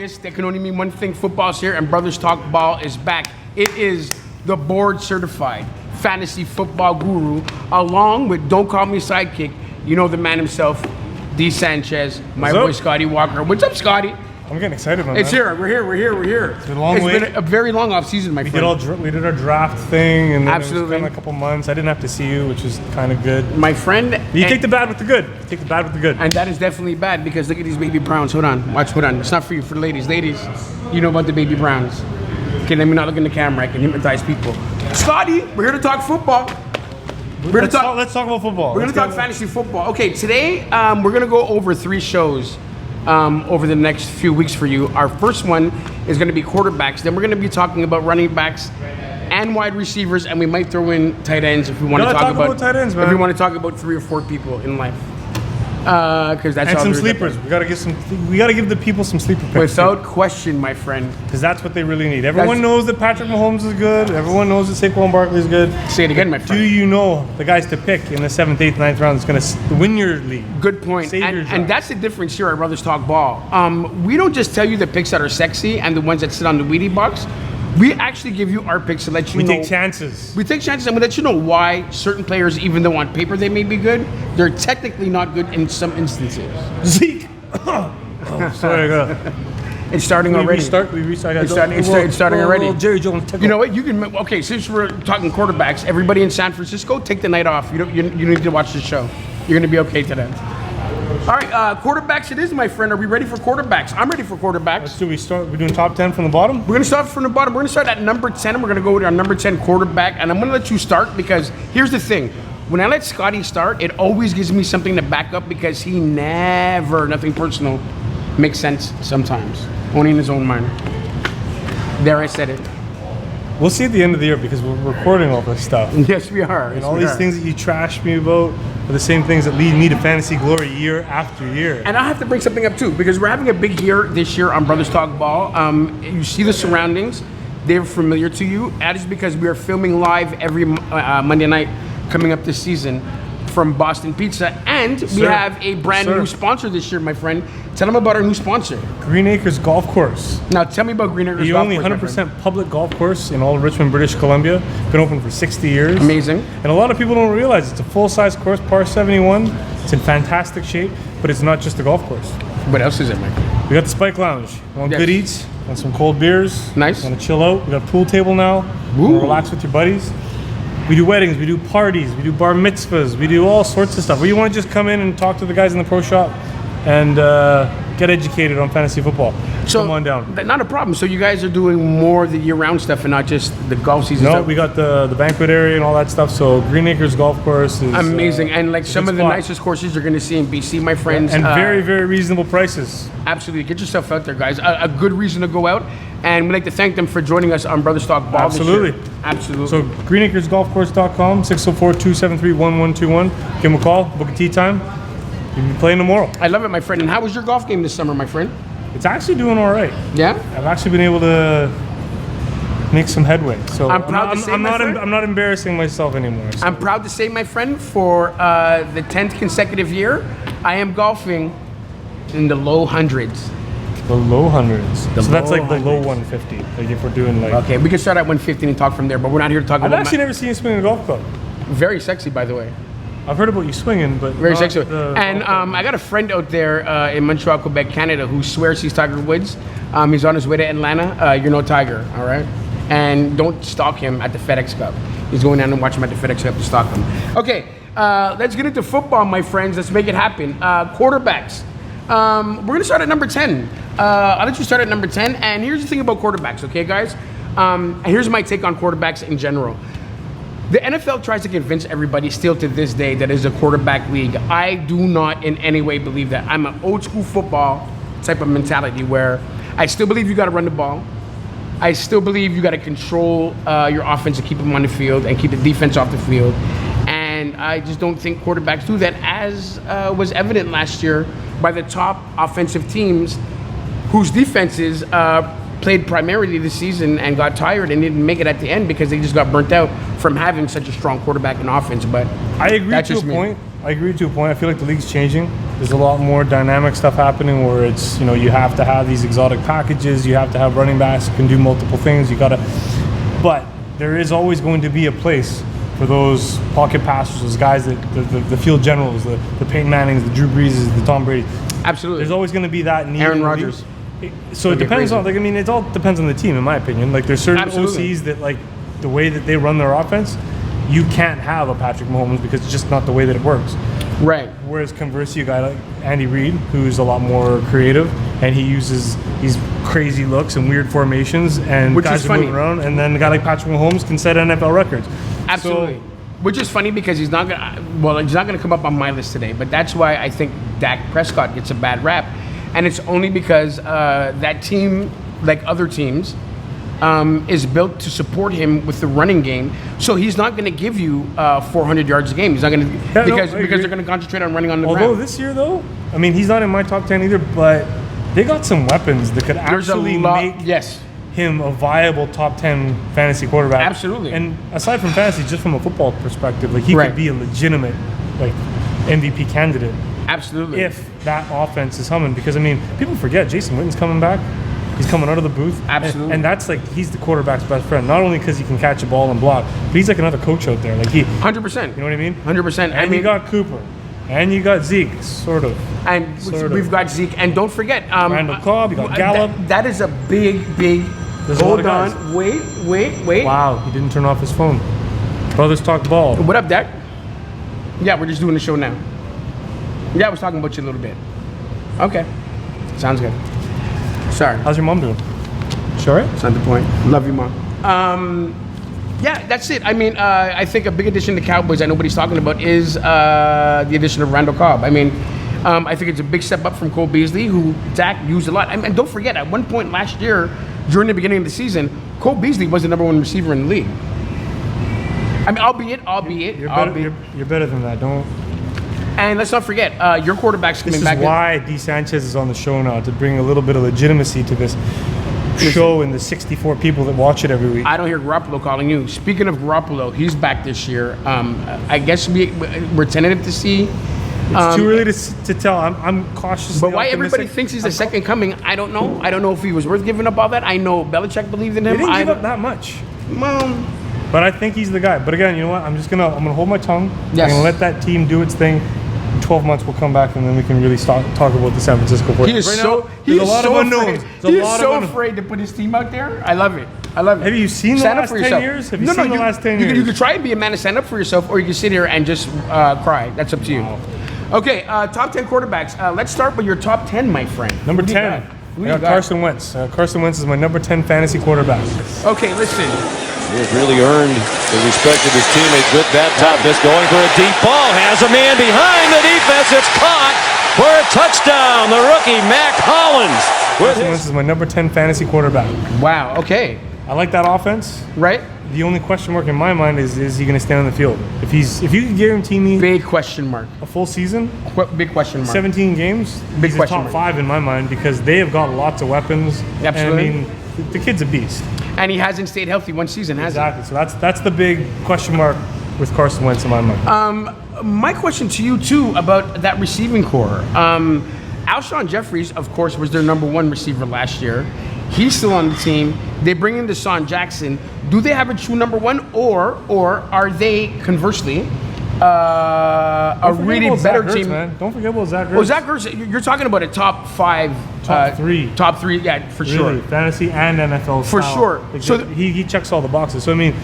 August, that can only mean one thing. Football's here, and Brothers Talk Ball is back. It is the board-certified fantasy football guru, along with Don't Call Me Sidekick. You know the man himself, D. Sanchez, my boy Scotty Walker. What's up, Scotty? I'm getting excited, man. It's here. We're here. It's been a long way. It's been a very long off season, my friend. We did our draft thing, and then Absolutely. it was kind of a couple months. I didn't have to see you, which is kind of good. My friend. You take the bad with the good. Take the bad with the good. And that is definitely bad because look at these baby browns. Hold on. Watch. Hold on. It's not for you, for the ladies. Ladies, you know about the baby browns. Okay, let me not look in the camera. I can hypnotize people. Scotty, we're here to talk football. Let's talk about football. We're going to talk fantasy football. Okay, today we're going to go over 3 shows over the next few weeks for you. Our first one is going to be quarterbacks. Then we're going to be talking about running backs and wide receivers, and we might throw in tight ends if we want to talk about tight ends, man. If we want to talk about 3 or 4 people in life, because that's and how some sleepers. We gotta give the people some sleeper picks. Without question, my friend. Because that's what they really need. Everyone knows that Patrick Mahomes is good. Everyone knows that Saquon Barkley is good. Say it again, my friend. Do you know the guys to pick in the 7th, 8th, 9th round is going to win your league? Good point. And that's the difference here at Brothers Talk Ball. We don't just tell you the picks that are sexy and the ones that sit on the Wheatie box. We actually give you our picks to let you know. We take chances. We take chances, and we let you know why certain players, even though on paper they may be good, they're technically not good in some instances. Zeke. Sorry, It's starting already. It's starting already. Jerry Jones. You know what? You can. Okay, since we're talking quarterbacks, everybody in San Francisco, take the night off. You need to watch the show. You're going to be okay today. All right, quarterbacks it is, my friend. Are we ready for quarterbacks? I'm ready for quarterbacks. We're doing top 10 from the bottom? We're going to start from the bottom. We're going to start at number 10, and we're going to go with our number 10 quarterback. And I'm going to let you start because here's the thing. When I let Scotty start, it always gives me something to back up because he never, nothing personal, makes sense sometimes. Only in his own mind. There, I said it. We'll see at the end of the year because we're recording all this stuff. Yes, we are. And all these things that you trash me about are the same things that lead me to fantasy glory year after year. And I have to bring something up too because we're having a big year this year on Brothers Talk Ball. You see the surroundings. They're familiar to you. That is because we are filming live every Monday night coming up this season from Boston Pizza. And we have a brand new sponsor this year, my friend. Tell them about our new sponsor. Green Acres Golf Course. Now tell me about Green Acres The Golf only Course. 100% public golf course in all of Richmond, British Columbia. Been open for 60 years. Amazing. And a lot of people don't realize it's a full-size course, par 71. It's in fantastic shape, but it's not just a golf course. What else is it, Mike? We got the Spike Lounge. Want good eats, want some cold beers. Nice. Want to chill out. We got a pool table now. Want to relax with your buddies. We do weddings, we do parties, we do bar mitzvahs, we do all sorts of stuff. Or you want to just come in and talk to the guys in the pro shop and get educated on fantasy football. So, come on down. Not a problem. So you guys are doing more of the year-round stuff and not just the golf season stuff? No, we got the banquet area and all that stuff. So Green Acres Golf Course is amazing. And like some of the nicest courses you're going to see in BC, my friends. And very, very reasonable prices. Absolutely. Get yourself out there, guys. A good reason to go out. And we'd like to thank them for joining us on Brothers Talk Ball Absolutely. This year. Absolutely. So greenacresgolfcourse.com, 604-273-1121. Give them a call, book a tee time. You'll be playing tomorrow. I love it, my friend. And how was your golf game this summer, my friend? It's actually doing all right. Yeah? I've actually been able to make some headway. So I'm not embarrassing myself anymore. So. I'm proud to say, my friend, for the 10th consecutive year, I am golfing in the low hundreds. The low hundreds. So that's like the low 150. Like if we're doing like. Okay, we can start at 150 and talk from there, but we're not here to talk about. I've actually never seen you swing a golf club. Very sexy, by the way. I've heard about you swinging, but very sexy. And I got a friend out there in Montreal, Quebec, Canada, who swears he's Tiger Woods. He's on his way to Atlanta. You're no Tiger, all right? And don't stalk him at the FedEx Cup. He's going down and watch him at the FedEx Cup to stalk him. Okay, let's get into football, my friends. Let's make it happen. Quarterbacks. We're going to start at number 10. I'll let you start at number 10. And here's the thing about quarterbacks, okay, guys? And here's my take on quarterbacks in general. The NFL tries to convince everybody still to this day that it's a quarterback league. I do not in any way believe that. I'm an old school football type of mentality where I still believe you got to run the ball. I still believe you got to control your offense and keep them on the field and keep the defense off the field. And I just don't think quarterbacks do that, as was evident last year by the top offensive teams whose defenses played primarily this season and got tired and didn't make it at the end because they just got burnt out from having such a strong quarterback and offense. But I agree to a point. I agree to a point. I feel like the league's changing. There's a lot more dynamic stuff happening where it's, you have to have these exotic packages. You have to have running backs who can do multiple things. But there is always going to be a place for those pocket passers, those guys that the field generals, the Peyton Mannings, the Drew Breeses, the Tom Brady. Absolutely. There's always going to be that need. Aaron Rodgers. So it depends on, it all depends on the team, in my opinion. Like, there's certain OCs that, like, the way that they run their offense, you can't have a Patrick Mahomes because it's just not the way that it works. Right. Whereas conversely, a guy like Andy Reid, who's a lot more creative, and he uses these crazy looks and weird formations, and which guys is are funny. moving around, and then a guy like Patrick Mahomes can set NFL records. Absolutely. Which is funny because he's not gonna come up on my list today. But that's why I think Dak Prescott gets a bad rap, and it's only because that team, like other teams, is built to support him with the running game. So he's not going to give you 400 yards a game. He's not going to because they're going to concentrate on running on the ground. Although this year, though, I mean, he's not in my top 10 either, but they got some weapons that could actually make him a viable top 10 fantasy quarterback. Absolutely. And aside from fantasy, just from a football perspective, like, he could be a legitimate, like, MVP candidate. Absolutely. If that offense is humming, because I mean, people forget Jason Witten's coming back. He's coming out of the booth. Absolutely. And that's like, he's the quarterback's best friend. Not only because he can catch a ball and block, but he's like another coach out there. Like, 100%. You know what I mean? 100%. And you got Cooper. And you got Zeke, sort of. And we've got Zeke. And don't forget, Randall Cobb, you got Gallup. That is a big. There's hold a lot of on. Wait. Wow, he didn't turn off his phone. Brothers talk ball. What up, Dak? Yeah, we're just doing the show now. Yeah, I was talking about you a little bit. Okay. Sounds good. Sorry. How's your mom doing? Sure. That's not the point. Love you, Mom. Yeah, that's it. I mean, I think a big addition to Cowboys that nobody's talking about is the addition of Randall Cobb. I mean, I think it's a big step up from Cole Beasley, who Dak used a lot. And don't forget, at one point last year, during the beginning of the season, Cole Beasley was the number one receiver in the league. I mean, albeit. You're better than that. Don't. And let's not forget, your quarterback's coming back. This is why D. Sanchez is on the show now, to bring a little bit of legitimacy to this show and the 64 people that watch it every week. I don't hear Garoppolo calling you. Speaking of Garoppolo, he's back this year. I guess we're tentative to see. It's too early to tell. I'm cautious. But why everybody thinks he's the second coming, I don't know. I don't know if he was worth giving up all that. I know Belichick believed in him. He didn't give up that much. Well, but I think he's the guy. But again, you know what? I'm gonna hold my tongue. Yes. I'm gonna let that team do its thing. In 12 months we'll come back and then we can really talk about the San Francisco 49ers. He is so afraid to put his team out there. I love it. Have you seen the last 10 years? Have you seen the last 10 years? You can try and be a man to stand up for yourself, or you can sit here and just cry. That's up to you. Wow. Okay, top 10 quarterbacks. Let's start with your top 10, my friend. Number 10. I got Carson Wentz. Carson Wentz is my number 10 fantasy quarterback. Okay, listen. He has really earned the respect of his teammates with that toughness. Going for a deep ball. Has a man behind the defense. It's caught for a touchdown. The rookie, Mac Hollins. Carson Wentz is my number 10 fantasy quarterback. Wow, okay. I like that offense. Right? The only question mark in my mind is he going to stand on the field? If you could guarantee me big question mark, a full season, big question mark, 17 games, big he's question top mark. 5 in my mind because they have got lots of weapons. Absolutely. And, I mean, the kid's a beast. And he hasn't stayed healthy one season, has he? Exactly. So that's the big question mark with Carson Wentz in my mind. My question to you too about that receiving core. Alshon Jeffries, of course, was their number 1 receiver last year. He's still on the team. They bring in Deshaun Jackson. Do they have a true number 1, or are they conversely a really better team? Man. Don't forget about Zach Ertz. Oh, Zach Ertz, you're talking about a top 5, top 3, yeah, for really, sure. Fantasy and NFL for style. sure. Like, so he checks all the boxes. So I mean,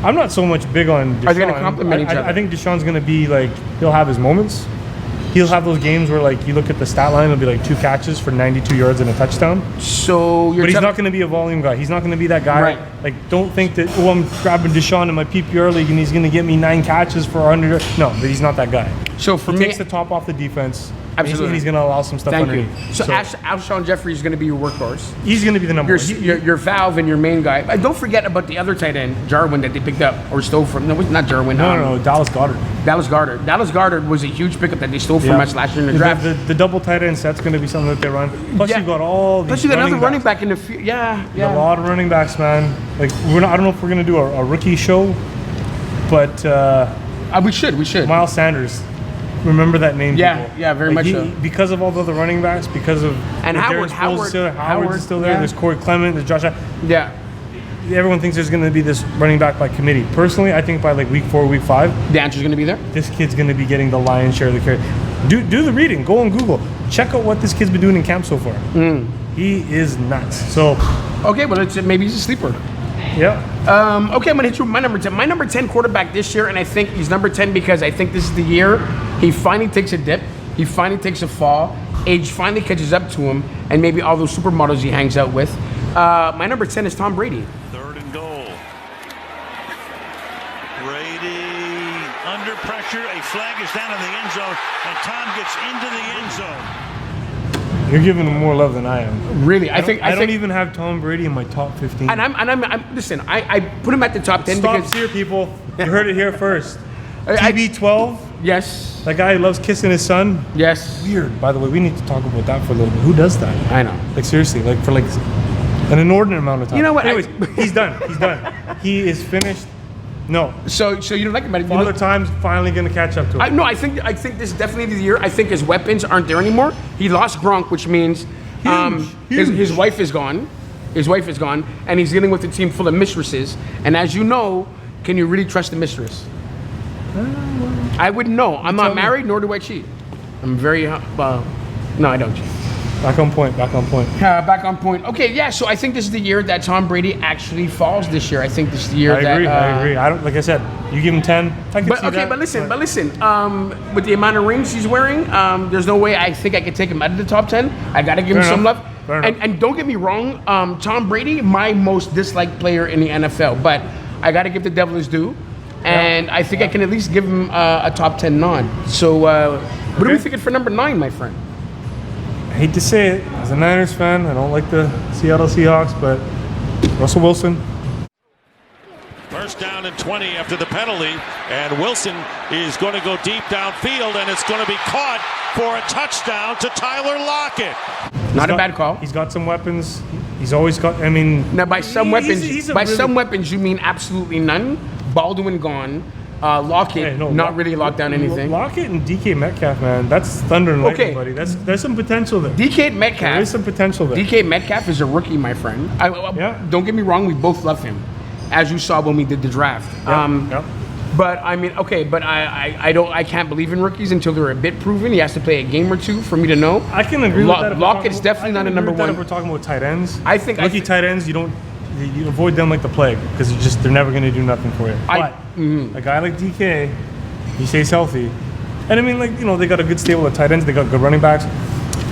I'm not so much big on Deshaun. Are they going to complement each other? I think Deshaun's going to be like, he'll have his moments. He'll have those games where, like, you look at the stat line, it'll be like 2 catches for 92 yards and a touchdown. So but he's not going to be a volume guy. He's not going to be that guy. Right. Like, don't think that, I'm grabbing Deshaun in my PPR league and he's going to get me 9 catches for 100. No, but he's not that guy. So for he me, takes the top off the defense. Absolutely. And he's going to allow some stuff underneath. So Alshon Jeffrey is going to be your workhorse. He's going to be the number 1. Your valve and your main guy. And don't forget about the other tight end, Jarwin, that they picked up or stole from. No, not Jarwin. No, Dallas Goedert. Dallas Goedert was a huge pickup that they stole from us last year in the draft. The double tight end set's going to be something that they run. Plus, you got all these. Plus, you got another running back in the field. Yeah. A lot of running backs, man. Like, I don't know if we're going to do a rookie show, but we should. Miles Sanders. remember that name. Yeah, people. yeah, very much so. Because of all the other running backs, because of And Howard's still there. Yeah. There's Corey Clement. There's Josh. Yeah. Everyone thinks there's going to be this running back by committee. Personally, I think by like week 4, week 5, The answer's going to be there. this kid's going to be getting the lion's share of the carry. Do the reading. Go on Google. Check out what this kid's been doing in camp so far. He is nuts. So, Okay, well, maybe he's a sleeper. yeah. Okay, I'm going to hit you with my number 10. My number 10 quarterback this year, and I think he's number 10 because I think this is the year he finally takes a dip. He finally takes a fall. Age finally catches up to him, and maybe all those supermodels he hangs out with. My number 10 is Tom Brady. Third and goal. Brady under pressure. A flag is down in the end zone, and Tom gets into the end zone. You're giving him more love than I am. Really, I don't even have Tom Brady in my top 15. And I'm listen. I put him at the top 10 Stop because here, people. You heard it here first. I- TB12. yes, That guy who loves kissing his son. yes, Weird. By the way, we need to talk about that for a little bit. Who does that? I know. Like seriously, like for like an inordinate amount of time. You know what? Anyways, he's done. He's done. He is finished. No. So you don't like him, but Father Time's finally gonna catch up to him. No, I think this is definitely the year. I think his weapons aren't there anymore. He lost Gronk, which means his wife is gone. His wife is gone, and he's dealing with a team full of mistresses. And as you know, can you really trust the mistress? I wouldn't know. I'm not married, nor do I cheat. I'm very no, I don't cheat. Back on point. Back on point. Back on point. Okay, yeah. So I think this is the year that Tom Brady actually falls. This year, I think this is the year I that. agree. I agree. I don't. Like I said, you give him 10. I can But see okay, that, but listen. With the amount of rings he's wearing, there's no way I think I could take him out of the top 10. I got to give him Fair some enough. love. Fair enough. And don't get me wrong, Tom Brady, my most disliked player in the NFL, but I got to give the devil his due, and I think I can at least give him a top 10 nod. So, what are we thinking for number 9, my friend? I hate to say it, as a Niners fan, I don't like the Seattle Seahawks, but Russell Wilson. First down and 20 after the penalty, and Wilson is going to go deep downfield, and it's going to be caught for a touchdown to Tyler Lockett. Not a bad call. He's got some weapons. He's always got. I mean, Now, by some weapons, he's a by really- some weapons, you mean absolutely none. Baldwin gone. Lockett, Hey, no, not really locked down anything. Lockett and DK Metcalf, man, that's thunder and lightning, Okay. buddy. There's some potential there. DK There Metcalf. is some potential there. DK Metcalf is a rookie, my friend. Yeah. Don't get me wrong, we both love him, as you saw when we did the draft. Yep. But I mean, okay, but I can't believe in rookies until they're a bit proven. He has to play a game or two for me to know. I can agree with that. if we're Lockett's talking- definitely I can not a agree number with that one. If we're talking about tight ends, I think- rookie tight ends, you avoid them like the plague because they're never going to do nothing for you. But a guy like DK, he stays healthy, and I mean, like they got a good stable of tight ends. They got good running backs.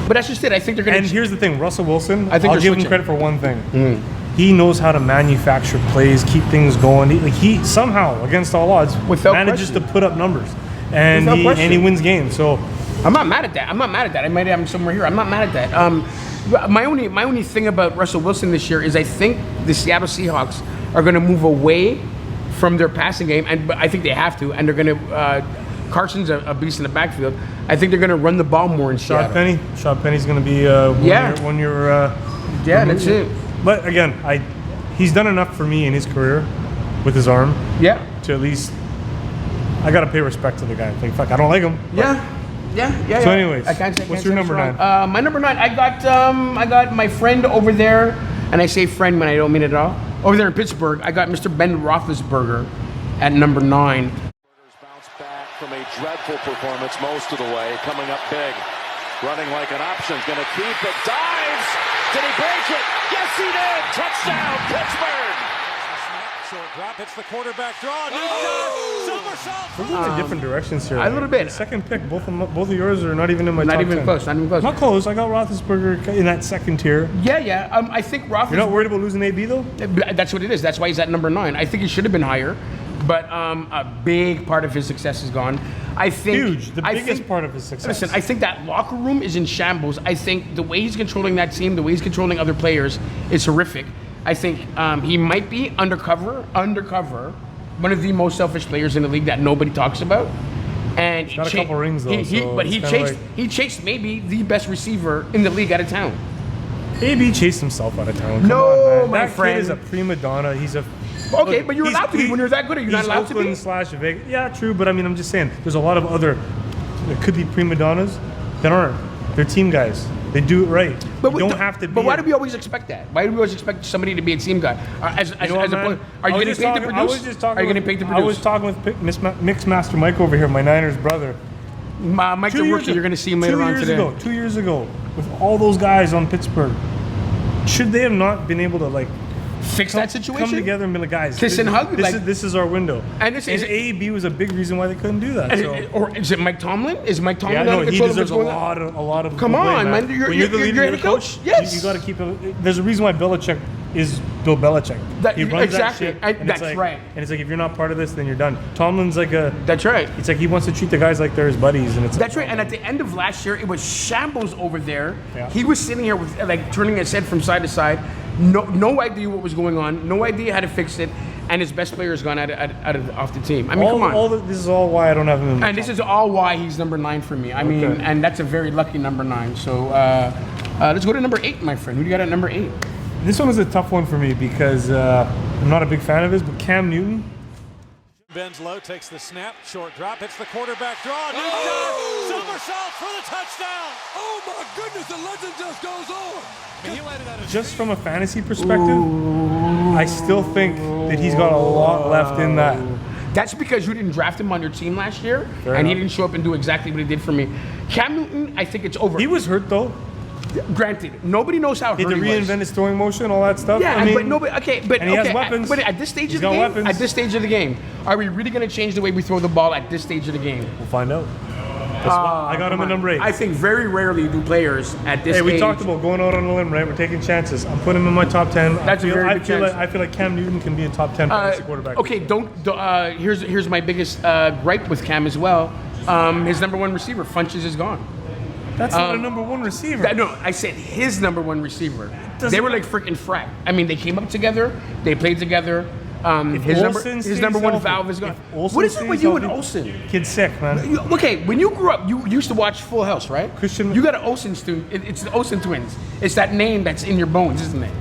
But that's just it. I think they're going And to. here's the thing, Russell Wilson. I think I'll they're give him switching. credit for one thing. He knows how to manufacture plays, keep things going. He somehow, against all odds, Without manages question. to put up numbers, and Without he question. wins games. So I'm not mad at that. I might have him somewhere here. I'm not mad at that. My only thing about Russell Wilson this year is I think the Seattle Seahawks are going to move away from their passing game, but I think they have to, and they're going to. Carson's a beast in the backfield. I think they're going to run the ball more in Seattle. Rashad Penny's going to be one year. Yeah, that's it. But again, he's done enough for me in his career with his arm Yeah. to at least I gotta pay respect to the guy. Like fuck, I don't like him. but- Yeah. So anyways, I can't say what's your number wrong. 9? My number 9. I got my friend over there, and I say friend when I don't mean it at all. Over there in Pittsburgh, I got Mr. Ben Roethlisberger at number 9. Bounced back from a dreadful performance most of the way, coming up big, running like an option, going to keep it, dives. Did he break it? Yes, he did. Touchdown, Pittsburgh. Short drop, hits the quarterback draw. Somersault. We're going in different directions here. a little bit. The second pick, both of yours are not even in my Not top even 10. close. Not even close. Not close. I got Roethlisberger in that second tier. Yeah. I think Roethlisberger. You're not worried about losing AB though? That's what it is. That's why he's at number 9. I think he should have been higher, but a big part of his success is gone. I think Huge. The I biggest think- part of his success. Listen, I think that locker room is in shambles. I think the way he's controlling that team, the way he's controlling other players, is horrific. I think he might be undercover, one of the most selfish players in the league that nobody talks about. And got a couple rings, though, so but it's he kinda chased like- he chased maybe the best receiver in the league out of town. AB chased himself out of town. Come No, on, man. my that friend. kid is a prima donna. He's a Okay, but you're allowed to be when you're that good. Are you not he's allowed to be? Oakland / Vegas. Yeah, true. But I mean, I'm just saying, there's a lot of other that could be prima donnas that aren't. They're team guys. They do it right. But you don't have to be. But why do we always expect that? Why do we always expect somebody to be a team guy? Are you getting paid to produce? Are you getting paid to produce? I was talking with Mixmaster Mike over here, my Niners brother. Mike the rookie, you're going to see him later on today. 2 years ago, with all those guys on Pittsburgh, should they have not been able to fix that situation? Come together and be like, guys, kiss and hug. This is our window. And this is A/B was a big reason why they couldn't do that. Or is it Mike Tomlin? Is Mike Tomlin? Yeah, no, he deserves a lot of. Come on, man! You're the leader head coach. Yes, you got to keep it. There's a reason why Belichick is Bill Belichick. He runs that shit. And that's right. And it's like if you're not part of this, then you're done. Tomlin's like a. That's right. It's like he wants to treat the guys like they're his buddies, and it's. That's right. And at the end of last year, it was shambles over there. Yeah. He was sitting here with turning his head from side to side. No idea what was going on. No idea how to fix it. And his best player has gone off the team. I mean, come on. This is all why I don't have him in my And this is all why he's number 9 for me. I mean, and that's a very lucky number 9. So let's go to number 8, my friend. Who do you got at number 8? This one was a tough one for me because I'm not a big fan of his, but Cam Newton. Bends low, takes the snap, short drop, hits the quarterback draw. Somersault for the touchdown. Oh my goodness, the legend just goes on. Just from a fantasy perspective, I still think that he's got a lot left in that. That's because you didn't draft him on your team last year, Fair and he enough. didn't show up and do exactly what he did for me. Cam Newton, I think it's over. He was hurt though. Granted, nobody knows how He hurt had to he was. reinvent his throwing motion, all that stuff. Yeah, I mean, but nobody. Okay, but and he has weapons. But at this stage He's of the got game, weapons. at this stage of the game, are we really going to change the way we throw the ball at this stage of the game? We'll find out. I got him at number 8. I think very rarely do players at this Hey, we age. talked about going out on a limb, right? We're taking chances. I'm putting him in my top 10. That's a very good chance. I feel like Cam Newton can be a top 10 fantasy quarterback. Okay, here's my biggest gripe with Cam as well. His number 1 receiver, Funches, is gone. That's not a number 1 receiver. No, I said his number 1 receiver. They were like freaking frat. I mean, they came up together, they played together. His number 1 valve is gone. What is it with you and Olsen? Kid's sick, man. Okay, when you grew up, you used to watch Full House, right? You got an Olsen student. It's the Olsen twins. It's that name that's in your bones, isn't it?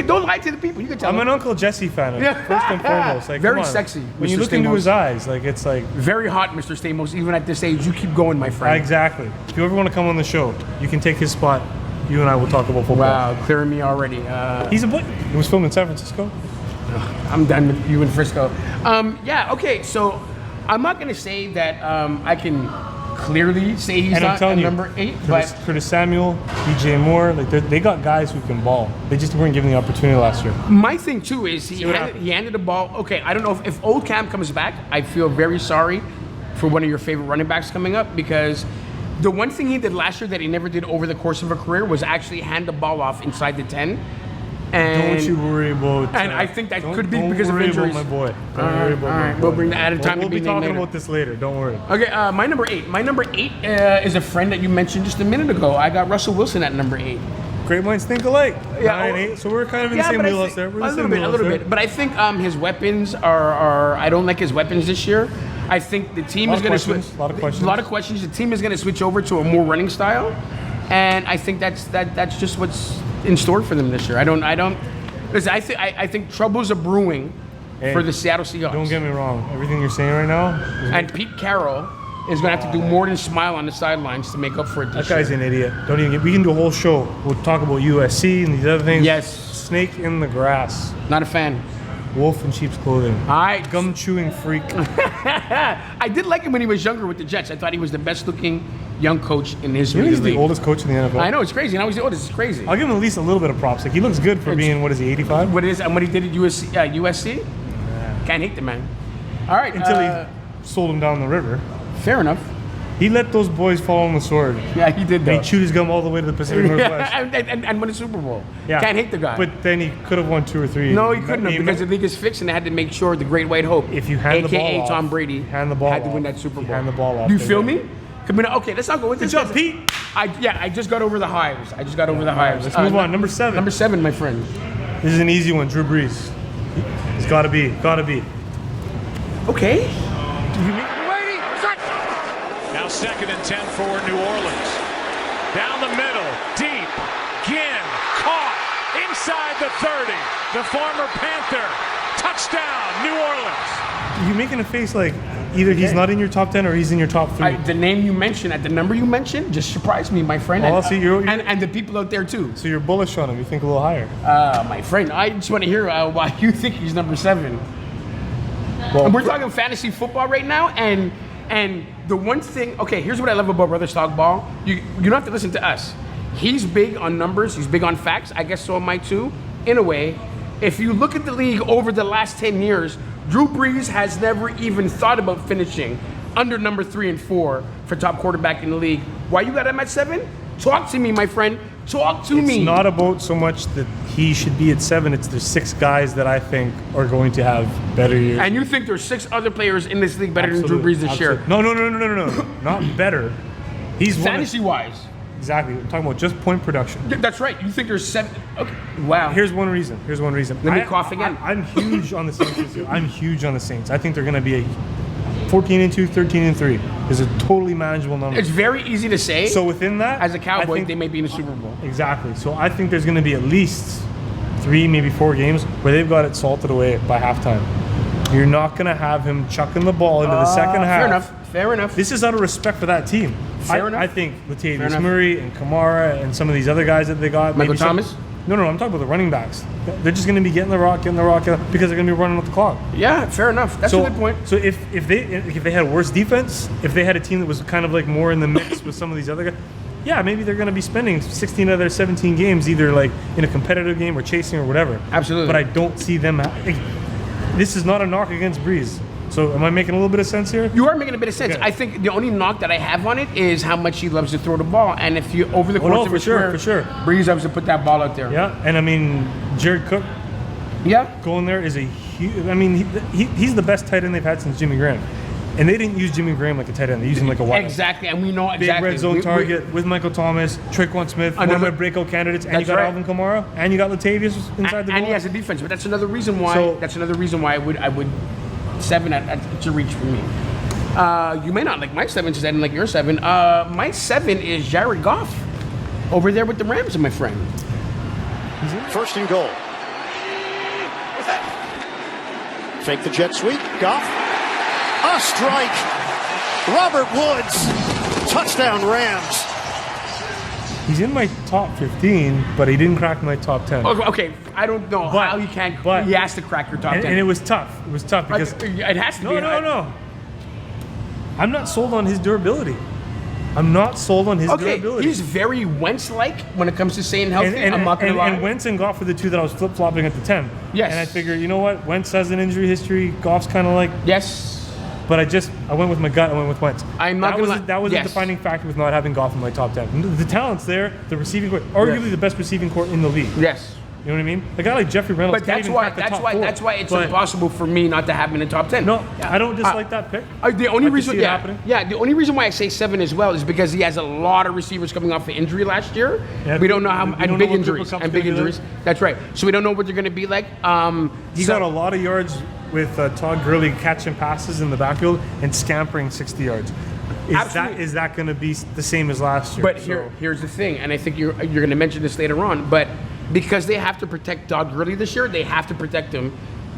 Don't lie to the people. You can tell I'm them. an Uncle Jesse fan. Yeah. First and foremost, like Very come on. sexy, When you Mr. look into Stamos. his eyes, like it's like Very hot, Mr. Stamos. Even at this age, you keep going, my friend. exactly. If you ever want to come on the show, you can take his spot. You and I will talk about football. Wow, clearing me already. He's a boy. He was filmed in San Francisco. I'm done with you in Frisco. Yeah, okay, so I'm not going to say that I can clearly say he's And I'm not telling at you, number 8, but Curtis Samuel, DJ Moore, like they got guys who can ball. They just weren't given the opportunity last year. my thing too is he what handed the ball. Okay, I don't know if old Cam comes back, I feel very sorry for one of your favorite running backs coming up because the one thing he did last year that he never did over the course of a career was actually hand the ball off inside the 10. And Don't you worry about. And I think that could be don't because of worry injuries. About my boy. Don't All worry right, about all my right. boy. We'll bring that at a time We'll to be be talking named later. about this later. Don't worry. Okay, my number 8. My number 8 is a friend that you mentioned just a minute ago. I got Russell Wilson at number 8. Great minds think alike. Yeah, 9, 8. So we're kind of in the same but I wheelhouse think- there. We're in a the little same bit, a wheelhouse little there. bit. But I think his weapons are. I don't like his weapons this year. I think the team is going to switch. A lot of questions. A lot of questions. The team is going to switch over to a more running style, and I think that's just what's in store for them this year. I don't. Because I think troubles are brewing for the Seattle Seahawks. Don't get me wrong. Everything you're saying right now, And Pete Carroll is going to have to do more than smile on the sidelines to make up for it this that guy's year. an idiot. Don't even get. We can do a whole show. We'll talk about USC and these other things. Yes. Snake in the grass. Not a fan. Wolf in sheep's clothing. All right. Gum chewing freak. I did like him when he was younger with the Jets. I thought he was the best looking young coach in his You know he's the league. oldest coach in the NFL. I know, it's crazy. Now he's the oldest. It's crazy. I'll give him at least a little bit of props. Like he looks good for being, what is he, 85? What it is and what he did at USC? Can't hate the man. All right. Until he sold him down the river. Fair enough. He let those boys fall on the sword. Yeah, he did And he that. chewed his gum all the way to the Pacific Northwest. and won a Super Bowl. Yeah. Can't hate the guy. But then he could have won 2 or 3. no, he couldn't have because the league is fixed and they had to make sure the Great White Hope, If you hand the ball AKA off, Tom Brady, hand the ball had to win off. that Super Bowl. You hand the ball off, Do you they feel win. me? Okay, let's not go with this. Good job, Pete. I just got over the hives. Let's Let's move on. Number 7. Number 7, my friend. This is an easy one. Drew Brees. It's got to be. Got to be. Okay. Now 2nd and 10 for New Orleans. Down the middle, deep, Ginn, caught, inside the 30. The former Panther, touchdown, New Orleans. You're making a face like either he's not in your top 10 or he's in your top 3. The name you mentioned, at the number you mentioned, just surprised me, my friend. Well, and, see, you're- and the people out there too. So you're bullish on him. You think a little higher. My friend, I just want to hear why you think he's number 7. Well, And we're talking fantasy football right now, and the one thing, okay, here's what I love about Brothers Talk Ball. You don't have to listen to us. He's big on numbers. He's big on facts. I guess so am I too, in a way. If you look at the league over the last 10 years, Drew Brees has never even thought about finishing under number 3 and 4 for top quarterback in the league. Why you got him at 7? Talk to me, my friend. Talk to me. It's not about so much that he should be at 7. It's there's 6 guys that I think are going to have better years. And you think there's 6 other players in this league better than Drew Brees this year? No. Not better. He's Fantasy-wise. Exactly. I'm talking about just point production. That's right. You think there's 7? Okay. Wow. Here's one reason. Let me cough again. I'm huge on the Saints this year. I'm huge on the Saints. I think they're going to be a 14-2, 13-3 is a totally manageable number. It's very easy to say. So within that, as a Cowboy, I think they may be in the Super Bowl. Exactly. So I think there's going to be at least 3, maybe 4 games where they've got it salted away by halftime. You're not going to have him chucking the ball into the second half. Fair enough. This is out of respect for that team. Fair enough. I think Latavius Murray and Kamara and some of these other guys that they got. Michael Thomas? No, I'm talking about the running backs. They're just going to be getting the rock, because they're going to be running with the clock. Yeah, fair enough. That's a good point. So if they had worse defense, if they had a team that was kind of like more in the mix with some of these other guys, yeah, maybe they're going to be spending 16 out of their 17 games either like in a competitive game or chasing or whatever. Absolutely. But I don't see them. This is not a knock against Breeze. So am I making a little bit of sense here? You are making a bit of sense. Okay. I think the only knock that I have on it is how much he loves to throw the ball. And if you, over the course of his career, for sure. Breeze loves to put that ball out there. Yeah, and I mean, Jared Cook going there is a huge. I mean, he's the best tight end they've had since Jimmy Graham. And they didn't use Jimmy Graham like a tight end. They used him like a wide. Exactly, and we know Big exactly. red zone target with Michael Thomas, Traquan Smith, one of their breakout candidates, and you got Alvin Kamara, and you got Latavius inside the goal. And he has a defense, but that's another reason why. I would 7 at a reach for me. You may not like my 7 since I didn't like your 7. My 7 is Jared Goff over there with the Rams, my friend. First and goal. Fake the jet sweep. Goff. A strike. Robert Woods. Touchdown Rams. He's in my top 15, but he didn't crack my top 10. Okay, I don't know how he can't. But he has to crack your top 10. And it was tough. It was tough because it has to be. No. I'm not sold on his durability. I'm not sold on his durability. He's very Wentz-like when it comes to staying healthy. I'm not going to lie. And Wentz and Goff were the 2 that I was flip-flopping at the 10. Yes. And I figured, you know what? Wentz has an injury history. Goff's kind of like... Yes. But I went with my gut. I went with Wentz. I'm not going to... That was a defining factor with not having Goff in my top 10. The talent's there. The receiving court, arguably the best receiving court in the league. Yes. You know what I mean? A guy like Jeffrey Reynolds. But that's why it's impossible for me not to have him in the top 10. No, I don't dislike that pick. The only reason why I say 7 as well is because he has a lot of receivers coming off of injury last year. Yeah, we don't know how big injuries. That's right. So we don't know what they're going to be like. He got a lot of yards with Todd Gurley catching passes in the backfield and scampering 60 yards. Is that going to be the same as last year? But here's the thing, and I think you're going to mention this later on, but because they have to protect Todd Gurley this year, they have to protect him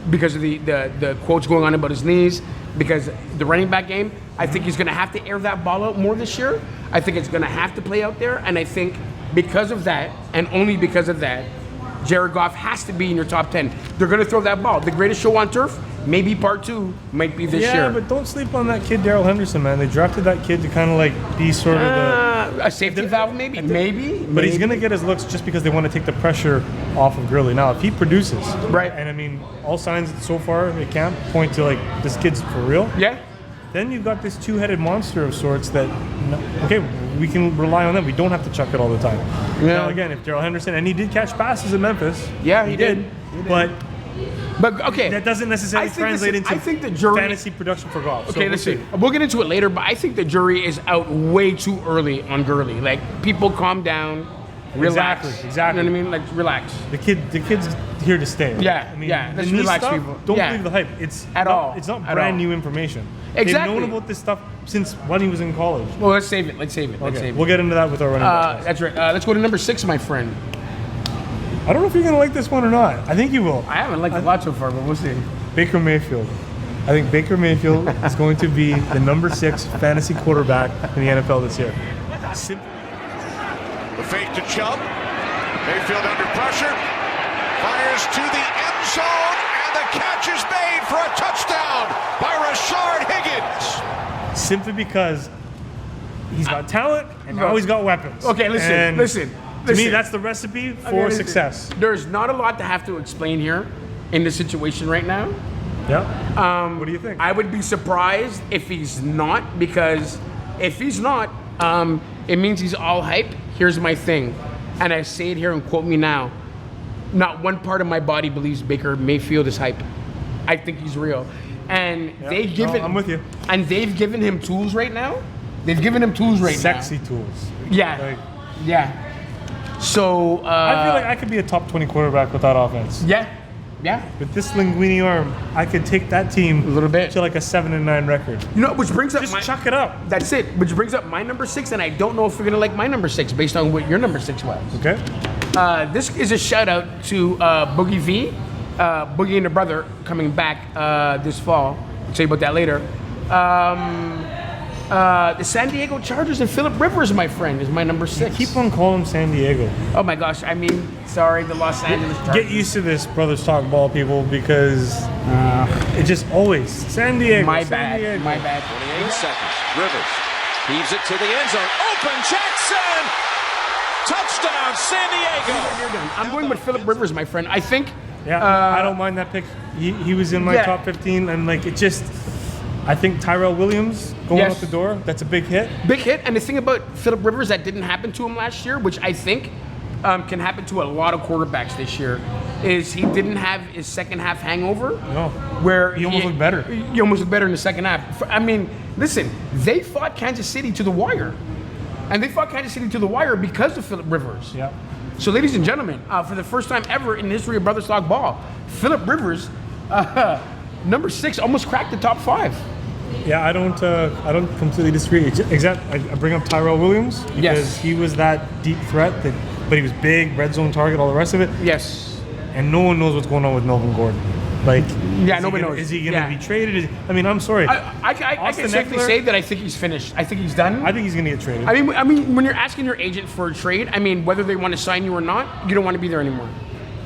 because of the quotes going on about his knees, because the running back game, I think he's going to have to air that ball out more this year. I think it's going to have to play out there, and I think because of that, and only because of that, Jared Goff has to be in your top 10. They're going to throw that ball. The greatest show on turf, maybe part 2 might be this year. Yeah, but don't sleep on that kid, Darrell Henderson, man. They drafted that kid to kind of like be sort of a safety valve, maybe. But he's going to get his looks just because they want to take the pressure off of Gurley. Now, if he produces, right, and I mean, all signs so far at camp point to like this kid's for real. Yeah. Then you've got this 2-headed monster of sorts that, okay, we can rely on them. We don't have to chuck it all the time. Yeah. Now, again, if Darrell Henderson, and he did catch passes in Memphis. Yeah, he did. But okay, that doesn't necessarily translate into fantasy production for Goff. Okay, let's see. We'll get into it later, but I think the jury is out way too early on Gurley. Like, people calm down. Relax. Exactly. You know what I mean? Like, relax. The kid's here to stay. Right? Yeah, I mean, let's relax, people. Don't believe the hype. It's not brand new information. Exactly. They've known about this stuff since when he was in college. Well, let's save it. Okay. We'll get into that with our running back. That's right. Let's go to number 6, my friend. I don't know if you're going to like this one or not. I think you will. I haven't liked a lot so far, but we'll see. Baker Mayfield. I think Baker Mayfield is going to be the number 6 fantasy quarterback in the NFL this year. The fake to Chubb. Mayfield under pressure. Fires to the end zone, and the catch is made for a touchdown by Rashard Higgins. Simply because he's got talent and now he's got weapons. Okay, listen. To me, that's the recipe for success. There's not a lot to have to explain here in the situation right now. Yeah. What do you think? I would be surprised if he's not, because if he's not, it means he's all hype. Here's my thing, and I say it here and quote me now. Not one part of my body believes Baker Mayfield is hype. I think he's real. And they've given I'm with you. And they've given him tools right now. They've given him tools right now. Sexy tools. Yeah. Yeah. So I feel like I could be a top 20 quarterback with that offense. Yeah. With this linguini arm, I could take that team A little bit. to like a 7-9 record. You know, which brings up Just chuck it up. That's it. Which brings up my number 6, and I don't know if you're gonna like my number 6 based on what your number 6 was. Okay. This is a shout out to Boogie V, Boogie and the brother coming back this fall. I'll tell you about that later. The San Diego Chargers and Phillip Rivers, my friend, is my number 6. Keep on calling San Diego. Oh my gosh, I mean, sorry, the Los Angeles Chargers. Get used to this, Brothers Talk Ball, people, because it just always San Diego. My San bad. Diego. My bad. 28 seconds. Rivers heaves it to the end zone. Open Jackson! Touchdown, San Diego! I'm going with Phillip Rivers, my friend. I think. Yeah, I don't mind that pick. He was in my top 15, and like it just. I think Tyrell Williams going out the door, that's a big hit. Big hit, and the thing about Phillip Rivers that didn't happen to him last year, which I think can happen to a lot of quarterbacks this year, is he didn't have his second half hangover. No. Where he almost looked better. He almost looked better in the second half. I mean, listen, they fought Kansas City to the wire. And they fought Kansas City to the wire because of Phillip Rivers. Yeah. So, ladies and gentlemen, for the first time ever in the history of Brothers Talk Ball, Phillip Rivers, number 6, almost cracked the top 5. Yeah, I don't completely disagree. I bring up Tyrell Williams because he was that deep threat, but he was big, red zone target, all the rest of it. Yes. And no one knows what's going on with Melvin Gordon. Like, nobody knows. Is he going to be traded? I'm sorry. I can safely say that I think he's finished. I think he's done. I think he's going to get traded. I mean, when you're asking your agent for a trade, I mean, whether they want to sign you or not, you don't want to be there anymore.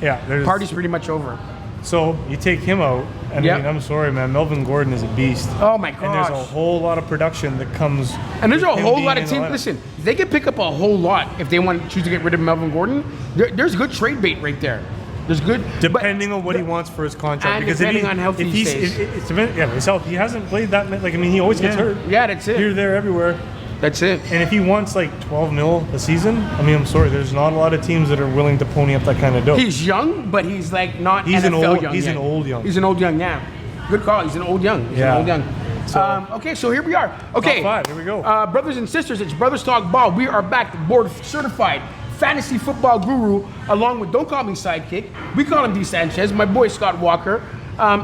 Yeah. Party's pretty much over. So you take him out, and I mean, I'm sorry, man. Melvin Gordon is a beast. Oh my gosh. And there's a whole lot of production that comes. And there's a with him whole being lot of in the teams. lineup. Listen, they can pick up a whole lot if they want to choose to get rid of Melvin Gordon. There's good trade bait right there. There's good, depending on what he wants for his contract. And because depending on health these days. His health. He hasn't played that. Like, I mean, he always gets hurt. Yeah, that's it. Here, there, everywhere. That's it. And if he wants like 12 mil a season, I mean, I'm sorry, there's not a lot of teams that are willing to pony up that kind of dough. He's young, but he's like not He's NFL an old young. He's yet. an old young. He's an old young, yeah. Good call. He's an old young. He's an old young. So, okay, so here we are. Okay, top 5. Here we go. Brothers and sisters, it's Brothers Talk Ball. We are back, the board certified fantasy football guru, along with Don't Call Me Sidekick. We call him D. Sanchez, my boy Scott Walker.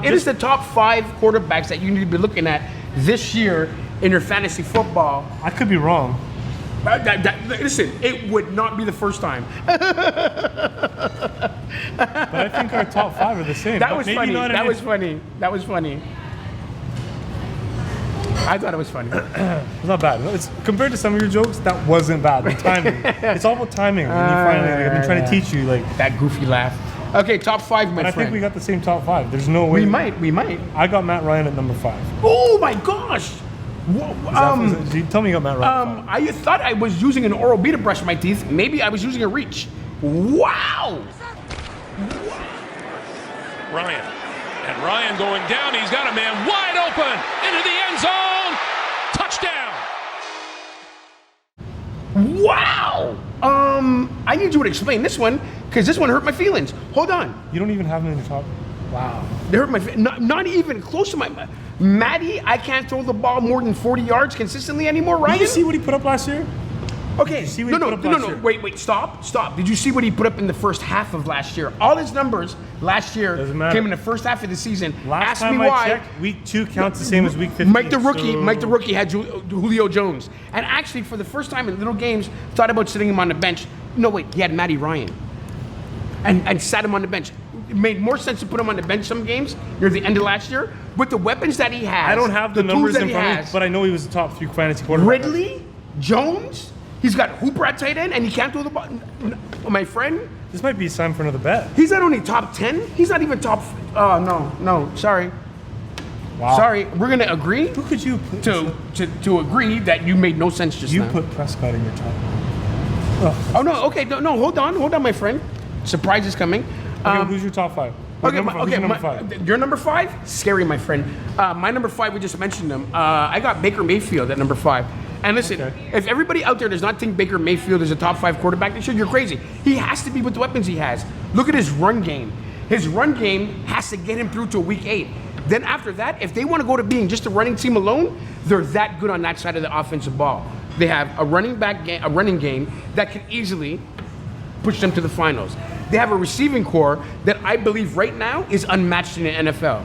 It is the top 5 quarterbacks that you need to be looking at this year in your fantasy football. I could be wrong. Listen, it would not be the first time. But I think our top 5 are the same. That was funny. That was funny. That was funny. I thought it was funny. It's not bad. Compared to some of your jokes, that wasn't bad. The timing. It's all about timing. When you finally, I've been trying to teach you like that goofy laugh. Okay, top 5, my friend. I think we got the same top 5. There's no way. We might. I got Matt Ryan at number 5. Oh my gosh. Tell me you got Matt Ryan. I thought I was using an Oral-B to brush my teeth. Maybe I was using a reach. Wow. Ryan going down. He's got a man wide open into the end zone. Touchdown. Wow. I need you to explain this one because this one hurt my feelings. Hold on. You don't even have him in your top. Wow. They hurt my not even close to my Matty. I can't throw the ball more than 40 yards consistently anymore, Ryan. Did you see what he put up last year? Okay. No. Wait. Stop. Did you see what he put up in the first half of last year? All his numbers last year came in the first half of the season. Last Ask me time why. I checked, week 2 counts the same as week 15. Mike the rookie had Julio Jones, and actually for the first time in little games, thought about sitting him on the bench. No, wait, he had Matty Ryan, and sat him on the bench. it made more sense to put him on the bench some games near the end of last year with the weapons that he has. I don't have the numbers in front of me, but I know he was a top 3 fantasy quarterback. Ridley, Jones, he's got Hooper at tight end, and he can't throw the ball. My friend, this might be time for another bet. he's not only top 10, he's not even top. No, sorry. Wow. Sorry, we're gonna agree Who could you put to agree that you made no sense just You now. put Prescott in your top. Oh no, okay, no, hold on, my friend. Surprise is coming. Okay, who's your top 5? Who's Okay, who's your number 5? Your number 5? Scary, my friend. My number 5, we just mentioned him. I got Baker Mayfield at number 5. And listen, if everybody out there does not think Baker Mayfield is a top 5 quarterback this year, you're crazy. He has to be with the weapons he has. Look at his run game. His run game has to get him through to week 8. Then after that, if they want to go to being just a running team alone, they're that good on that side of the offensive ball. They have a running game that can easily push them to the finals. They have a receiving core that I believe right now is unmatched in the NFL.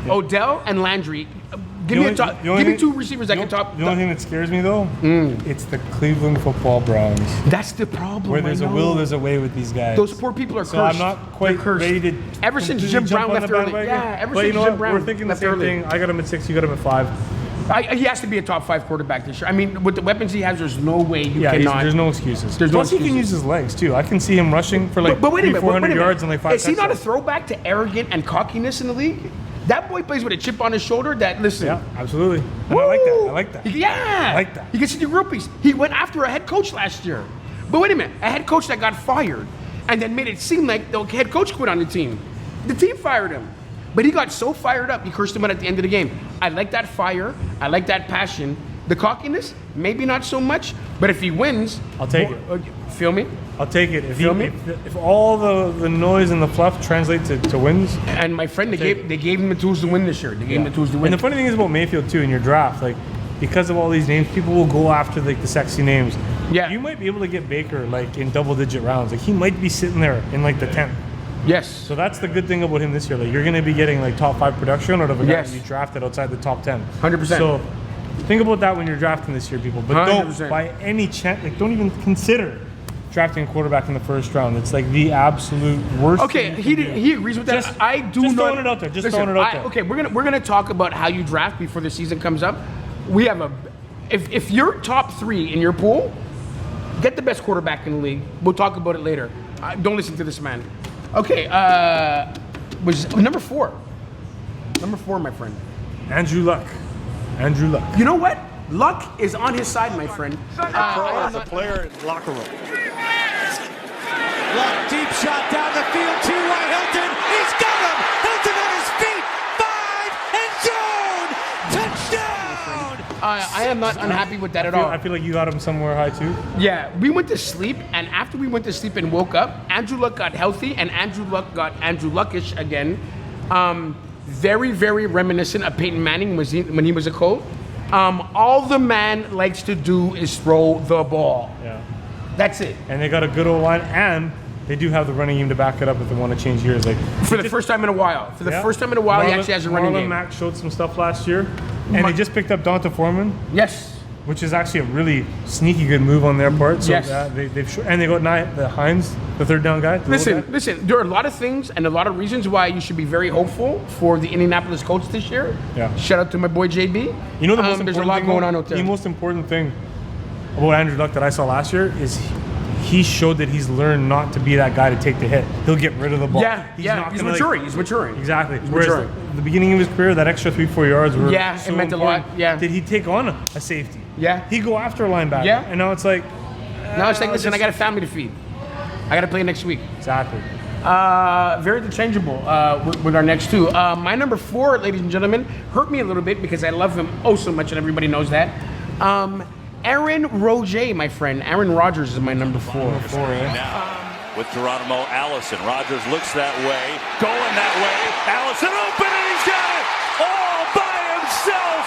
Yeah. Odell and Landry. Give me 2 receivers that can top. The only thing that scares me though, it's the Cleveland Football Browns. That's the problem. Where there's a will, there's a way with these guys. Those poor people are cursed. So I'm not quite ready to. Ever since Jim Brown left early. Yeah, ever since Jim Brown. We're thinking the same thing. I got him at 6. You got him at 5. He has to be a top 5 quarterback this year. I mean, with the weapons he has, there's no way you cannot. There's no excuses. Plus, he can use his legs too. I can see him rushing for like but wait a minute, 400 yards and like 5 Is he not a throwback to arrogant and cockiness in the league? That boy plays with a chip on his shoulder. That listen. Yeah, absolutely. And I like that. I like that. Yeah, I like that. He gets into groupies. He went after a head coach last year. But wait a minute, a head coach that got fired and then made it seem like the head coach quit on the team. The team fired him. But he got so fired up, he cursed him out at the end of the game. I like that fire. I like that passion. The cockiness, maybe not so much. But if he wins, I'll take it. Feel me? I'll take it. If all the noise and the fluff translate to wins. And my friend, they gave him the tools to win this year. They gave him the tools to win. And the funny thing is about Mayfield too, in your draft, like because of all these names, people will go after like the sexy names. Yeah. You might be able to get Baker like in double-digit rounds. Like he might be sitting there in like the 10th. Yes. So that's the good thing about him this year. Like you're going to be getting like top 5 production out of a guy that you drafted outside the top 10. 100%. So think about that when you're drafting this year, people. But 100%. don't by any chance, like don't even consider drafting a quarterback in the first round. It's like the absolute worst. Okay, he agrees with that. I do just not. Throwing it out there. Just throwing it out there. Okay, we're gonna talk about how you draft before the season comes up. We have if you're top 3 in your pool, get the best quarterback in the league. We'll talk about it later. Don't listen to this man. Okay, was number 4. Number 4, my friend. Andrew Luck. You know what? Luck is on his side, my friend. As a player in the locker room. Luck, deep shot down the field to Hilton. He's got him. Hilton on his feet. 5 and zone. Touchdown. I am not unhappy with that at all. I feel like you got him somewhere high too. Yeah, we went to sleep, and after we went to sleep and woke up, Andrew Luck got healthy, and Andrew Luck got Andrew Luckish again. Very, very reminiscent of Peyton Manning when he was a Colt. All the man likes to do is throw the ball. Yeah. That's it. And they got a good old line, and they do have the running game to back it up if they want to change gears. Like for the first time in a while. He actually has a running game. Marlon Mack showed some stuff last year, and they just picked up Donta Foreman. Yes. Which is actually a really sneaky good move on their part. So yes. And they got the Hines, the third down guy. Listen. There are a lot of things and a lot of reasons why you should be very hopeful for the Indianapolis Colts this year. Yeah. Shout out to my boy JB. You know there's a lot going on out there. The most important thing about Andrew Luck that I saw last year is he showed that he's learned not to be that guy to take the hit. He'll get rid of the ball. He's maturing. He's maturing. Exactly. He's Whereas maturing. the beginning of his career, that extra 3-4 yards were it meant a lot. Yeah. Did he take on a safety? Yeah. He'd go after a linebacker. Yeah. And now it's like... listen, I got a family to feed. I got to play next week. Exactly. Very interchangeable with our next 2. My number 4, ladies and gentlemen, hurt me a little bit because I love him so much, and everybody knows that. Aaron Rodgers, my friend. Aaron Rodgers is my number 4. Now with Geronimo Allison. Rodgers looks that way, going that way. Allison open, and he's got it all by himself.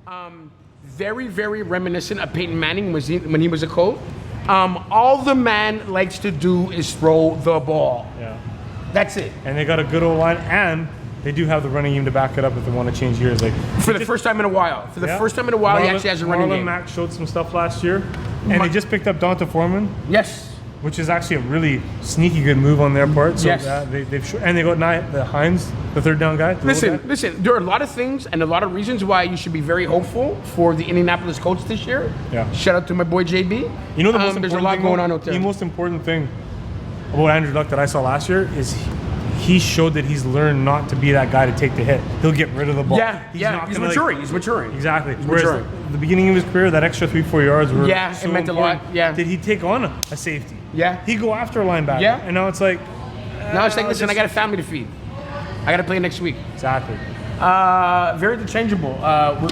Gone. Very, very reminiscent of Peyton Manning when he was a Colt. All the man likes to do is throw the ball. Yeah. That's it. And they got a good old line, and they do have the running game to back it up if they want to change gears. Like for the first time in a while. First time in a while, he actually has a running game. Marlon Mack showed some stuff last year, And they just picked up Donta Foreman, Yes. which is actually a really sneaky good move on their part. So Yes. and they got the Hines, the third down guy. Listen. There are a lot of things and a lot of reasons why you should be very hopeful for the Indianapolis Colts this year. Yeah. Shout out to my boy JB. You know the most important there's a lot thing, going on out there. The most important thing about Andrew Luck that I saw last year is he showed that he's learned not to be that guy to take the hit. He'll get rid of the ball. He's maturing. He's maturing. Exactly. He's Whereas maturing. the beginning of his career, that extra 3-4 yards were it meant a lot. Yeah. Did he take on a safety? Yeah. He'd go after a linebacker. Yeah. And now it's like... Now it's like, listen, I got a family to feed. I got to play next week. Exactly. Very interchangeable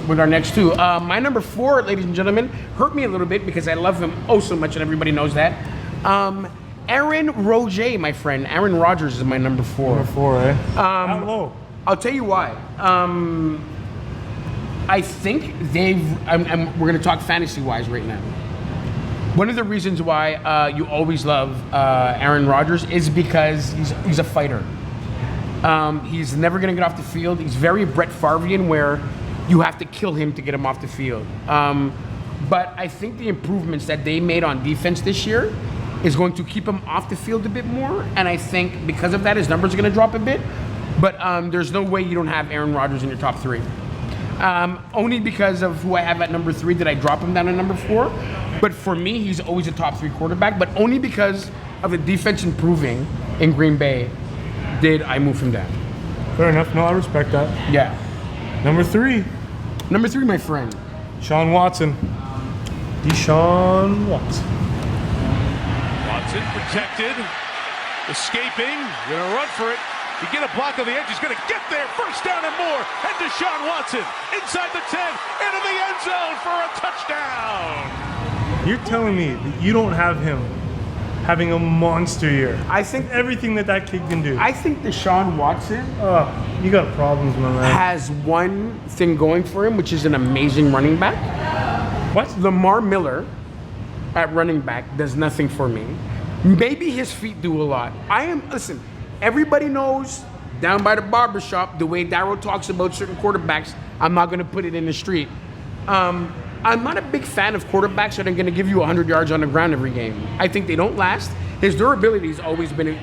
with our next two. My number 4, ladies and gentlemen, hurt me a little bit because I love him oh so much and everybody knows that. Aaron Rodgers, my friend. Aaron Rodgers is my number 4. Number 4, eh? How low? I'll tell you why. I think we're going to talk fantasy-wise right now. One of the reasons why you always love Aaron Rodgers is because he's a fighter. He's never going to get off the field. He's very Brett Favrean, where you have to kill him to get him off the field. But I think the improvements that they made on defense this year is going to keep him off the field a bit more. And I think because of that, his numbers are going to drop a bit. But there's no way you don't have Aaron Rodgers in your top 3. Only because of who I have at number 3 did I drop him down to number 4. But for me, he's always a top 3 quarterback. But only because of the defense improving in Green Bay did I move him down. Fair enough. No, I respect that. Yeah. Number 3. Number 3, my friend. Deshaun Watson. Watson. Watson protected, escaping, gonna run for it. You get a block on the edge, he's gonna get there. First down and more. And Deshaun Watson inside the 10, into the end zone for a touchdown. You're telling me that you don't have him having a monster year? I think Everything that kid can do. I think Deshaun Watson You got problems, my man. has one thing going for him, which is an amazing running back. What? Lamar Miller at running back does nothing for me. Maybe his feet do a lot. Listen, everybody knows down by the barbershop the way Darryl talks about certain quarterbacks. I'm not going to put it in the street. I'm not a big fan of quarterbacks that are going to give you 100 yards on the ground every game. I think they don't last. His durability has always been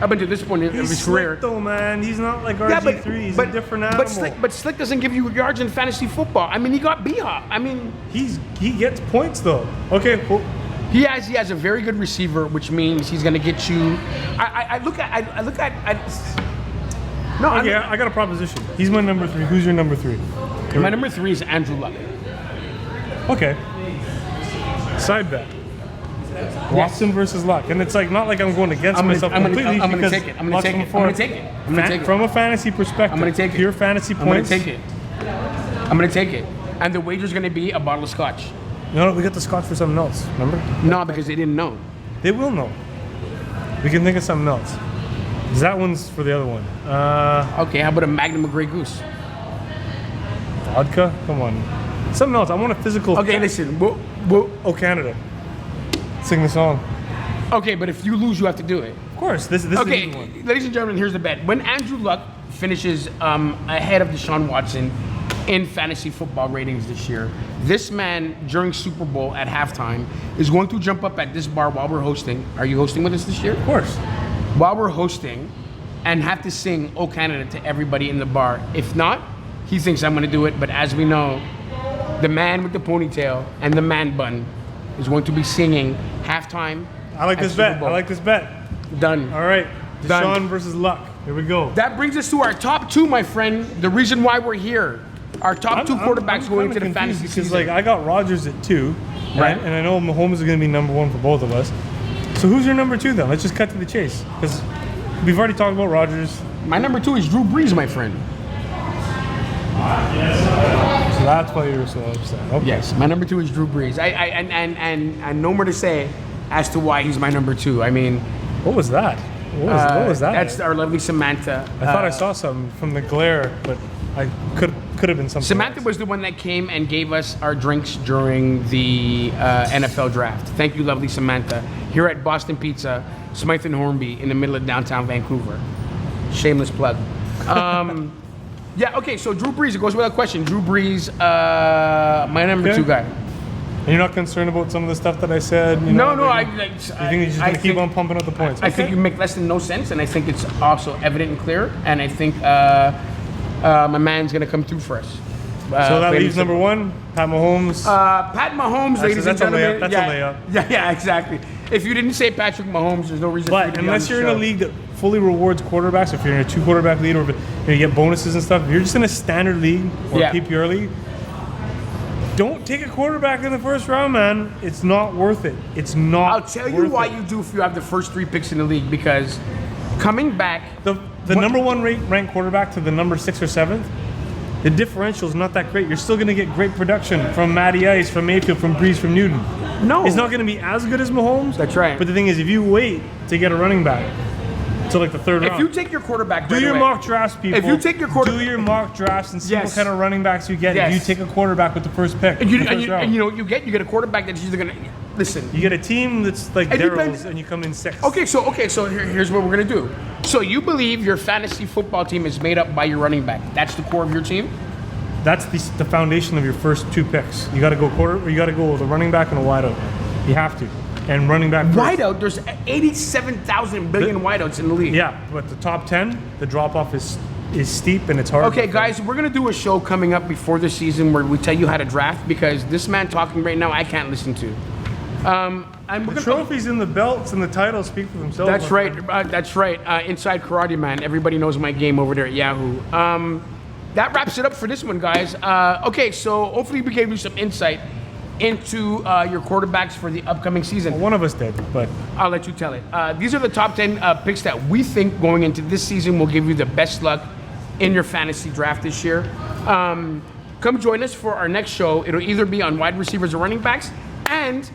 up until this point in his career. Slick though, man. He's not like RG3. He's a different animal. But Slick doesn't give you yards in fantasy football. I mean, he got B-Hop. I mean, he gets points though. Okay, cool. He has a very good receiver, which means he's going to get you. I got a proposition. He's my number 3. Who's your number 3? My number 3 is Andrew Luck. Okay. Side bet. Watson versus Luck, and it's like not like I'm going against myself completely. I'm going to take it. I'm going to take it. From a fantasy perspective, I'm going to take it. Pure fantasy points. I'm going to take it. And the wager's going to be a bottle of scotch. No, we got the scotch for something else. Remember? No, because they didn't know. They will know. We can think of something else. 'Cause that one's for the other one. Okay, how about a Magnum of Grey Goose? Vodka? Come on. Something else. I want a physical. Okay, listen. Oh, Canada. Sing the song. Okay, but if you lose, you have to do it. Of course. This is the Okay, easy one. ladies and gentlemen, here's the bet. When Andrew Luck finishes ahead of Deshaun Watson in fantasy football ratings this year, this man, during Super Bowl at halftime, is going to jump up at this bar while we're hosting. Are you hosting with us this year? Of course. While we're hosting, and have to sing "Oh Canada" to everybody in the bar. If not, he thinks I'm going to do it, but as we know, the man with the ponytail and the man bun is going to be singing halftime. I like at this Super bet. Bowl. I like this bet. Done. All right. Done. Deshaun versus Luck. Here we go. That brings us to our top 2, my friend. The reason why we're here. Our top 2 quarterbacks going into the fantasy because season. like I got Rodgers at 2, Right. And I know Mahomes is going to be number 1 for both of us. So who's your number 2 then? Let's just cut to the chase because we've already talked about Rodgers. My number 2 is Drew Brees, my friend. So that's why you're so upset. Okay. Yes, my number 2 is Drew Brees. And no more to say as to why he's my number 2. I mean, What was that? What was that? That's our lovely Samantha. I thought I saw something from the glare, but I could have been something. Samantha else. was the one that came and gave us our drinks during the NFL draft. Thank you, lovely Samantha. Here at Boston Pizza, Smythe and Hornby in the middle of downtown Vancouver. Shameless plug. Yeah, okay, so Drew Brees, it goes without question. Drew Brees, my number 2 guy. And you're not concerned about some of the stuff that I said? You know, No, you think you're just going to keep on pumping out the points? I think you make less than no sense, and I think it's also evident and clear, and I think my man's going to come through for us. So that leaves number 1, Pat Mahomes. Pat Mahomes, ladies and gentlemen. That's a layup. Yeah, exactly. If you didn't say Patrick Mahomes, there's no reason for you But to be unless on you're the in a show. league that fully rewards quarterbacks, if you're in a 2-quarterback league, or you get bonuses and stuff, if you're just in a standard league or a PPR league, don't take a quarterback in the first round, man. It's not worth it. It's not. I'll tell you why you do if you have the first 3 picks in the league, because coming back, The number 1 ranked quarterback to the number 6 or 7th, the differential is not that great. You're still going to get great production from Matty Ice, from Mayfield, from Breeze, from Newton. No. It's not going to be as good as Mahomes. That's right. But the thing is, if you wait to get a running back to like the 3rd round, if you take your quarterback, do right your away, mock drafts, people. If you take your do your mock drafts and see what Yes. kind of running backs you get. Yes. If you take a quarterback with the first pick, and you the first round. know what you get a quarterback that's either gonna listen. You get a team that's like It Daryl's, depends. and you come in 6th. Okay, so here's what we're gonna do. So you believe your fantasy football team is made up by your running back? That's the core of your team. That's the foundation of your first 2 picks. You got to go you got to go with a running back and a wideout. You have to, and running back first. Wideout. There's 87,000 billion wideouts in the league. Yeah, but the top 10, the drop off is steep and it's hard. Okay, guys, we're gonna do a show coming up before the season where we tell you how to draft, because this man talking right now I can't listen to. And we're The trophies and the belts and the titles speak for themselves. That's right. That's right. Inside Karate Man. Everybody knows my game over there at Yahoo. That wraps it up for this one, guys. Okay, so hopefully we gave you some insight into your quarterbacks for the upcoming season. Well, one of us did, but I'll let you tell it. These are the top 10 picks that we think going into this season will give you the best luck in your fantasy draft this year. Come join us for our next show. It'll either be on wide receivers or running backs, and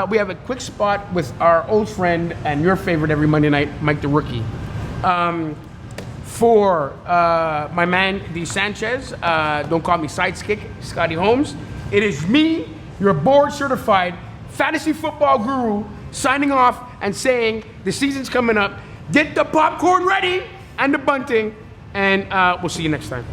we have a quick spot with our old friend and your favorite every Monday night, Mike the Rookie. For my man, D. Sanchez, don't call me sidekick, Scotty Holmes. It is me, your board certified fantasy football guru, signing off and saying the season's coming up. Get the popcorn ready and the bunting, and we'll see you next time.